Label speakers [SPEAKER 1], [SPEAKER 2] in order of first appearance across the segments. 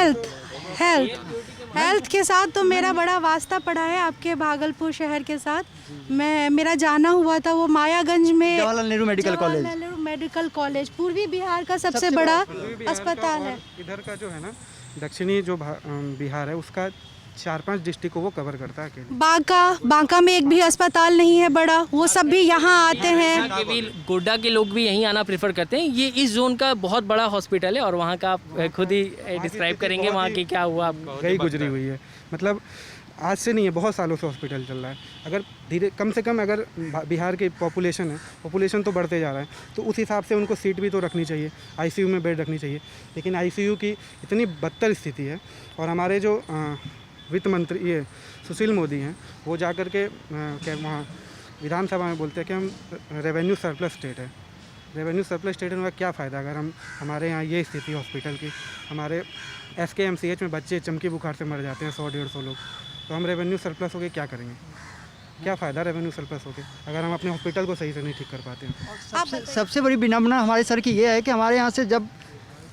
[SPEAKER 1] Health health health के साथ तो मेरा बड़ा वास्ता पड़ा है आपके भागलपुर शहर के साथ। मेरा जाना हुआ था वो मायागंज में
[SPEAKER 2] Jawaharlal Nehru medical college.
[SPEAKER 1] Jawaharlal Nehru medical college पूर्वी बिहार का सबसे बड़ा अस्पताल है।
[SPEAKER 3] इधर का जो है ना दक्षिणी जो बिहार है उसका 4-5 डिस्ट्रिक्ट को वो कवर करता है अकेले।
[SPEAKER 1] बांका में एक भी अस्पताल नहीं है बड़ा, वो सब भी यहाँ आते हैं।
[SPEAKER 4] गोड्डा के लोग भी यहीं आना प्रेफर करते हैं। ये इस जोन का बहुत बड़ा हॉस्पिटल है और वहाँ का आप खुद ही डिस्क्राइब करेंगे वहाँ की क्या हुआ।
[SPEAKER 3] गई गुजरी हुई है, मतलब आज से नहीं है, बहुत सालों से हॉस्पिटल चल रहा है। अगर धीरे कम से कम अगर बिहार की पॉपुलेशन तो बढ़ते जा रहा है तो उस हिसाब से उनको सीट भी तो रखनी चाहिए, आईसीयू में बेड रखनी चाहिए। लेकिन आईसीयू की इतनी बदतर स्थिति है और हमारे जो वित्त मंत्री ये सुशील मोदी हैं वो जा कर के क्या वहाँ विधानसभा में बोलते हैं कि हम रेवेन्यू सरप्लस स्टेट है। रेवेन्यू सरप्लस स्टेट होने का क्या फ़ायदा अगर हमारे यहाँ ये स्थिति हॉस्पिटल की। हमारे SKMCH में बच्चे चमकी बुखार से मर जाते हैं 100-150 लोग, तो हम रेवेन्यू सरप्लस होके क्या करेंगे? क्या फ़ायदा रेवेन्यू सरप्लस होके अगर हम अपने हॉस्पिटल को सही से नहीं ठीक कर पाते हैं।
[SPEAKER 2] सबसे बड़ी विडंबना हमारे सर की ये है कि हमारे यहाँ से जब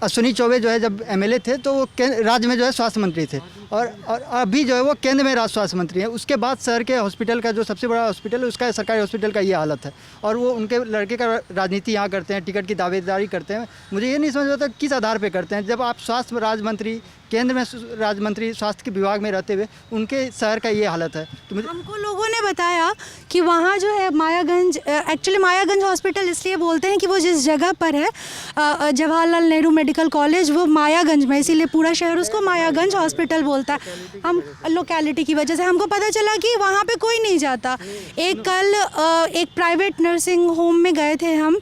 [SPEAKER 2] अश्विनी चौबे जो है जब MLA थे तो वो राज्य में जो है स्वास्थ्य मंत्री थे और अभी जो है वो केंद्र में राज्य स्वास्थ्य मंत्री हैं। उसके बाद शहर के हॉस्पिटल का जो सबसे बड़ा हॉस्पिटल है उसका सरकारी हॉस्पिटल का ये हालत है और वो उनके लड़के का राजनीति यहाँ करते हैं, टिकट की दावेदारी करते हैं। मुझे ये नहीं समझ आता किस आधार पर करते हैं जब आप स्वास्थ्य राज्य मंत्री केंद्र में राज्य मंत्री स्वास्थ्य के विभाग में रहते हुए उनके शहर का ये हालत है। तो मुझे
[SPEAKER 1] हमको लोगों ने बताया कि वहाँ जो है मायागंज, एक्चुअली मायागंज हॉस्पिटल इसलिए बोलते हैं कि वो जिस जगह पर है जवाहरलाल नेहरू मेडिकल कॉलेज वो मायागंज में, इसीलिए पूरा शहर उसको मायागंज हॉस्पिटल बोलता है। हम लोकेलिटी की वजह से हमको पता चला कि वहाँ पे कोई नहीं जाता। एक प्राइवेट नर्सिंग होम में गए थे हम,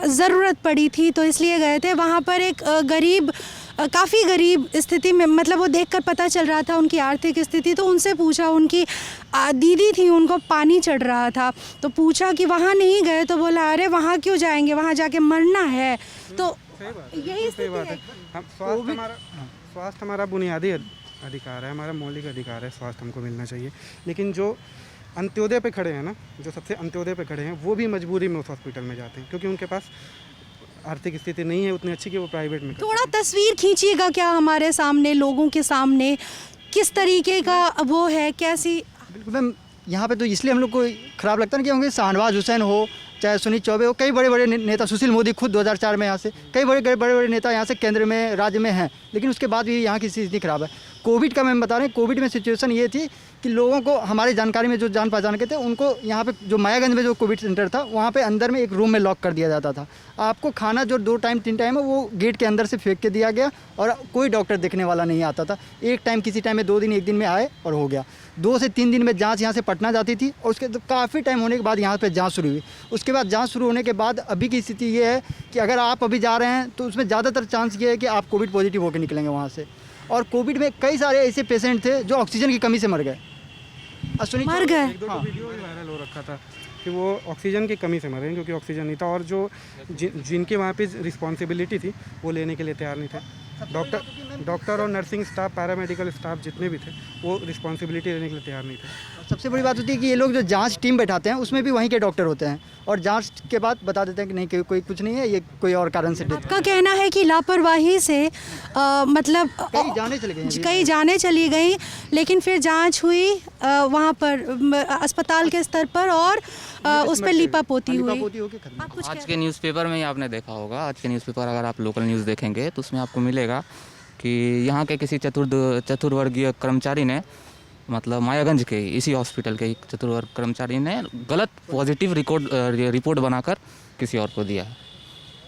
[SPEAKER 1] ज़रूरत पड़ी थी तो इसलिए गए थे। वहाँ पर एक काफ़ी गरीब स्थिति में, मतलब वो देखकर पता चल रहा था उनकी आर्थिक स्थिति। तो उनसे पूछा, उनकी दीदी थी उनको पानी चढ़ रहा था तो पूछा कि वहाँ नहीं गए तो बोला अरे वहाँ क्यों जाएंगे, वहाँ जाके मरना है। तो यही
[SPEAKER 3] सही बात है। स्वास्थ्य हमारा बुनियादी अधिकार है, हमारा मौलिक अधिकार है, स्वास्थ्य हमको मिलना चाहिए। लेकिन जो अंत्योदय पे खड़े हैं ना, जो सबसे अंत्योदय पे खड़े हैं वो भी मजबूरी में उस हॉस्पिटल में जाते हैं क्योंकि उनके पास आर्थिक स्थिति नहीं है उतनी अच्छी कि वो प्राइवेट में।
[SPEAKER 1] थोड़ा तस्वीर खींचिएगा क्या हमारे सामने, लोगों के सामने किस तरीके का वो है, कैसी।
[SPEAKER 2] बिल्कुल मैम, यहाँ पे तो इसलिए हम लोग को ख़राब लगता है कि क्योंकि शाहनवाज हुसैन हो चाहे सुनील चौबे हो, कई बड़े बड़े नेता, सुशील मोदी खुद 2004 में यहाँ से, कई बड़े नेता यहाँ से केंद्र में राज्य में हैं, लेकिन उसके बाद भी यहाँ की स्थिति ख़राब है। कोविड का मैं बता रहे हैं, कोविड में सिचुएशन ये थी कि लोगों को हमारी जानकारी में जो जान पहचान के थे उनको यहाँ पे जो मायागंज में जो कोविड सेंटर था वहाँ पे अंदर में एक रूम में लॉक कर दिया जाता था। आपको खाना जो 2 टाइम 3 टाइम है वो गेट के अंदर से फेंक के दिया गया और कोई डॉक्टर देखने वाला नहीं आता था। एक टाइम किसी टाइम में 2 दिन 1 दिन में आए और हो गया। 2 से 3 दिन में जाँच यहाँ से पटना जाती थी और उसके काफ़ी टाइम होने के बाद यहाँ पर जाँच शुरू हुई। उसके बाद जाँच शुरू होने के बाद अभी की स्थिति ये है कि अगर आप अभी जा रहे हैं तो उसमें ज़्यादातर चांस ये है कि आप कोविड पॉजिटिव होकर निकलेंगे वहाँ से। और कोविड में कई सारे ऐसे पेशेंट थे जो ऑक्सीजन की कमी से मर गए।
[SPEAKER 1] मर गए।
[SPEAKER 3] एक दो वीडियो भी वायरल हो रखा था कि वो ऑक्सीजन की कमी से मरे क्योंकि ऑक्सीजन नहीं था और जो जिनके वहाँ पे रिस्पॉन्सिबिलिटी थी वो लेने के लिए तैयार नहीं थे। डॉक्टर और नर्सिंग स्टाफ, पैरामेडिकल स्टाफ जितने भी थे वो रिस्पॉन्सिबिलिटी लेने के लिए तैयार नहीं थे।
[SPEAKER 2] सबसे बड़ी बात होती है कि ये लोग जो जांच टीम बैठाते हैं उसमें भी वहीं के डॉक्टर होते हैं और जांच के बाद बता देते हैं कि नहीं कोई कुछ नहीं है, ये कोई और कारण से।
[SPEAKER 1] आपका कहना है कि लापरवाही से मतलब कई जाने चली गई, लेकिन फिर जांच हुई वहाँ पर अस्पताल के स्तर पर और उस पर लिपापोती हुई।
[SPEAKER 5] आज के न्यूज़पेपर में ही आपने देखा होगा, आज के न्यूज़पेपर अगर आप लोकल न्यूज़ देखेंगे तो उसमें आपको मिलेगा कि यहाँ के किसी चतुर्वर्गीय कर्मचारी ने, मतलब मायागंज के इसी हॉस्पिटल के एक चतुर्वर्ग कर्मचारी ने गलत पॉजिटिव रिपोर्ट बनाकर किसी और को दिया है।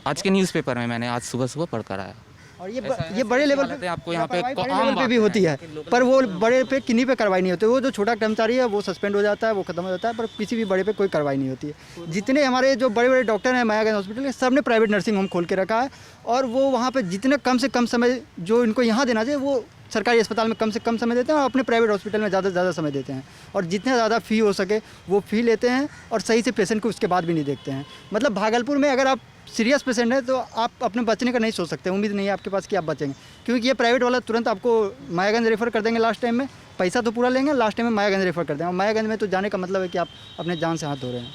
[SPEAKER 5] आज के न्यूज़पेपर में मैंने आज सुबह पढ़कर आया।
[SPEAKER 2] और ये बड़े लेवल पे
[SPEAKER 5] आपको यहाँ पे
[SPEAKER 2] आम पे भी होती है, पर वो बड़े पे किन्हीं पे कार्रवाई नहीं होती। वो जो छोटा कर्मचारी है वो सस्पेंड हो जाता है, वो खत्म हो जाता है, पर किसी भी बड़े पे कोई कार्रवाई नहीं होती है। जितने हमारे जो बड़े डॉक्टर हैं मायागंज हॉस्पिटल के, सब ने प्राइवेट नर्सिंग होम खोल के रखा है और वो वहाँ पर जितने कम से कम समय जो इनको यहाँ देना चाहिए वो सरकारी अस्पताल में कम से कम समय देते हैं और अपने प्राइवेट हॉस्पिटल में ज़्यादा से ज़्यादा समय देते हैं और जितना ज़्यादा फ़ी हो सके वो फ़ी लेते हैं और सही से पेशेंट को उसके बाद भी नहीं देखते हैं। मतलब भागलपुर में अगर आप सीरियस पेशेंट है तो आप अपने बचने का नहीं सोच सकते, उम्मीद नहीं है आपके पास कि आप बचेंगे, क्योंकि ये प्राइवेट वाला तुरंत आपको मायागंज रेफ़र कर देंगे। लास्ट टाइम में पैसा तो पूरा लेंगे, लास्ट टाइम में मायागंज रेफ़र कर देंगे और मायागंज में तो जाने का मतलब है कि आप अपने जान से हाथ धो रहे हैं।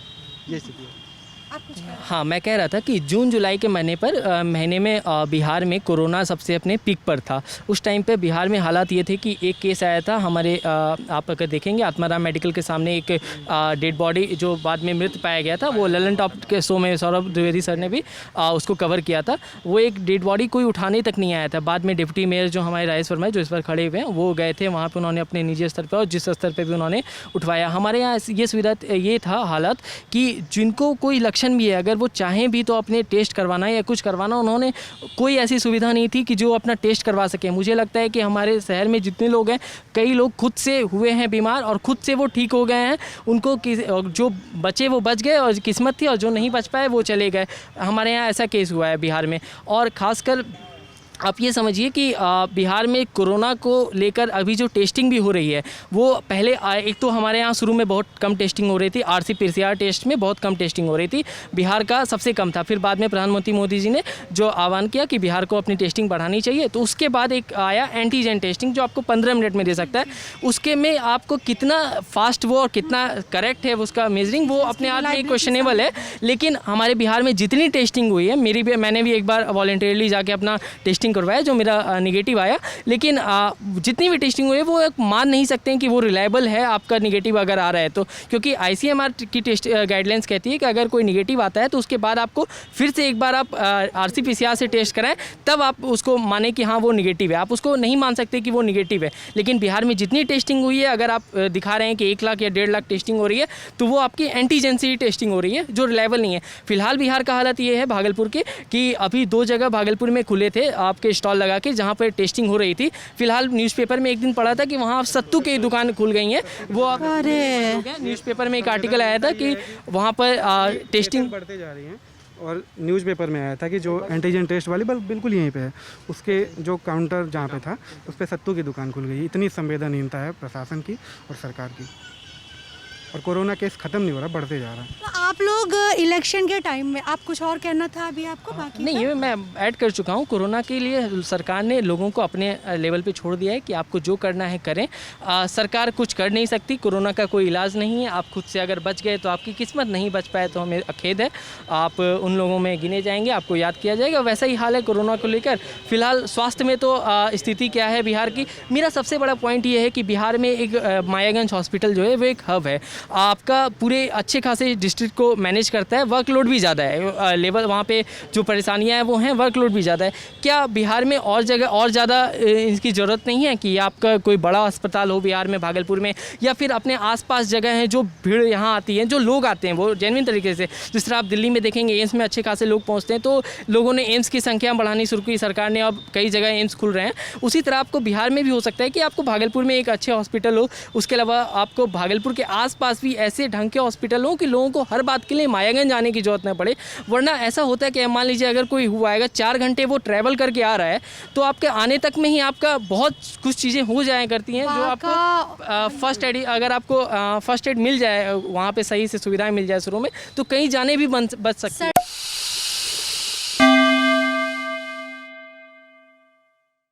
[SPEAKER 2] ये स्थिति है।
[SPEAKER 4] हाँ, मैं कह रहा था कि जून जुलाई के महीने में बिहार में कोरोना सबसे अपने पीक पर था। उस टाइम पे बिहार में हालात ये थे कि एक केस आया था हमारे आप अगर देखेंगे आत्माराम मेडिकल के सामने एक डेड बॉडी जो बाद में मृत पाया गया था, वो ललन टॉप के शो में सौरभ द्विवेदी सर ने भी उसको कवर किया था। वो एक डेड बॉडी कोई उठाने तक नहीं आया था। बाद में डिप्टी मेयर जो हमारे राजेश वर्मा जो इस पर खड़े हुए हैं, वो गए थे वहाँ पर, उन्होंने अपने निजी स्तर पर और जिस स्तर पर भी उन्होंने उठवाया। हमारे यहाँ ये सुविधा ये था हालात कि जिनको कोई लक्षण भी है, अगर वो चाहें भी तो अपने टेस्ट करवाना या कुछ करवाना, उन्होंने कोई ऐसी सुविधा नहीं थी कि जो अपना टेस्ट करवा सकें। मुझे लगता है कि हमारे शहर में जितने लोग हैं, कई लोग खुद से हुए हैं बीमार और खुद से वो ठीक हो गए हैं। उनको जो बचे वो बच गए और किस्मत थी, और जो नहीं बच पाए वो चले गए। हमारे यहाँ ऐसा केस हुआ है बिहार में। और ख़ासकर आप ये समझिए कि बिहार में कोरोना को लेकर अभी जो टेस्टिंग भी हो रही है, वो पहले एक तो हमारे यहाँ शुरू में बहुत कम टेस्टिंग हो रही थी। RT-PCR टेस्ट में बहुत कम टेस्टिंग हो रही थी, बिहार का सबसे कम था। फिर बाद में प्रधानमंत्री मोदी जी ने जो आह्वान किया कि बिहार को अपनी टेस्टिंग बढ़ानी चाहिए, तो उसके बाद एक आया एंटीजन टेस्टिंग जो आपको 15 मिनट में दे सकता है। उसके में आपको कितना फास्ट वो और कितना करेक्ट है उसका मेजरिंग, वो अपने आप में क्वेश्चनेबल है। लेकिन हमारे बिहार में जितनी टेस्टिंग हुई है, मैंने भी एक बार वॉलंटियरली जाके अपना टेस्टिंग करवाया जो मेरा नेगेटिव आया, लेकिन जितनी भी टेस्टिंग हुई है वो मान नहीं सकते हैं कि वो रिलायबल है आपका नेगेटिव अगर आ रहा है तो। क्योंकि ICMR की टेस्ट गाइडलाइंस कहती है कि अगर कोई नेगेटिव आता है तो उसके बाद आपको फिर से एक बार आप RT-PCR से टेस्ट कराएं, तब आप उसको माने कि हाँ वो नेगेटिव है। आप उसको नहीं मान सकते कि वो नेगेटिव है। लेकिन बिहार में जितनी टेस्टिंग हुई है, अगर आप दिखा रहे हैं कि 1 लाख या 1.5 लाख टेस्टिंग हो रही है, तो वो आपकी एंटीजन से ही टेस्टिंग हो रही है, जो रिलायबल नहीं है। फिलहाल बिहार का हालत ये है भागलपुर के कि अभी 2 जगह भागलपुर में खुले थे आपके स्टॉल लगा के, जहाँ पर टेस्टिंग हो रही थी। फिलहाल न्यूज़पेपर में एक दिन पढ़ा था कि वहाँ सत्तू की दुकान खुल गई हैं। वो न्यूज़पेपर में एक आर्टिकल आया था कि वहाँ पर टेस्टिंग
[SPEAKER 3] बढ़ते जा रही हैं। और न्यूज़पेपर में आया था कि जो एंटीजन टेस्ट वाली बिल्कुल यहीं पे है, उसके जो काउंटर जहाँ पे था उस पर सत्तू की दुकान खुल गई। इतनी संवेदनहीनता है प्रशासन की और सरकार की। और कोरोना केस ख़त्म नहीं हो रहा, बढ़ते जा रहा है।
[SPEAKER 1] तो आप लोग इलेक्शन के टाइम में, आप कुछ और कहना था अभी आपको बाकी?
[SPEAKER 4] नहीं, ये मैं ऐड कर चुका हूँ। कोरोना के लिए सरकार ने लोगों को अपने लेवल पे छोड़ दिया है कि आपको जो करना है करें। सरकार कुछ कर नहीं सकती, कोरोना का कोई इलाज नहीं है। आप खुद से अगर बच गए तो आपकी किस्मत, नहीं बच पाए तो हमें खेद है। आप उन लोगों में गिने जाएंगे, आपको याद किया जाएगा। वैसा ही हाल है कोरोना को लेकर। फिलहाल स्वास्थ्य में तो स्थिति क्या है बिहार की, मेरा सबसे बड़ा पॉइंट ये है कि बिहार में एक मायागंज हॉस्पिटल जो है वो एक हब है। आपका पूरे अच्छे खासे डिस्ट्रिक्ट को मैनेज करता है। वर्कलोड भी ज़्यादा है, लेवल वहाँ पे जो परेशानियाँ हैं वो हैं, वर्कलोड भी ज़्यादा है। क्या बिहार में और जगह और ज़्यादा इसकी ज़रूरत नहीं है कि आपका कोई बड़ा अस्पताल हो बिहार में, भागलपुर में, या फिर अपने आसपास जगह हैं जो भीड़ यहाँ आती है, जो लोग आते हैं वो जेन्युइन तरीके से। जिस तरह आप दिल्ली में देखेंगे एम्स में अच्छे खासे लोग पहुँचते हैं, तो लोगों ने एम्स की संख्या बढ़ानी शुरू की, सरकार ने, अब कई जगह एम्स खुल रहे हैं। उसी तरह आपको बिहार में भी हो सकता है कि आपको भागलपुर में एक अच्छे हॉस्पिटल हो, उसके अलावा आपको भागलपुर के आसपास भी ऐसे ढंग के हॉस्पिटल हो कि लोगों को हर बात के लिए मायागंज आने की जरूरत न पड़े। वरना ऐसा होता है कि मान लीजिए अगर कोई हुआ है, 4 घंटे वो ट्रैवल करके आ रहा है, तो आपके आने तक में ही आपका बहुत कुछ चीज़ें हो जाया करती हैं, जो आपको फर्स्ट एड, अगर आपको फर्स्ट एड मिल जाए, वहाँ पे सही से सुविधाएं मिल जाए शुरू में, तो कहीं जाने भी बच सकती है।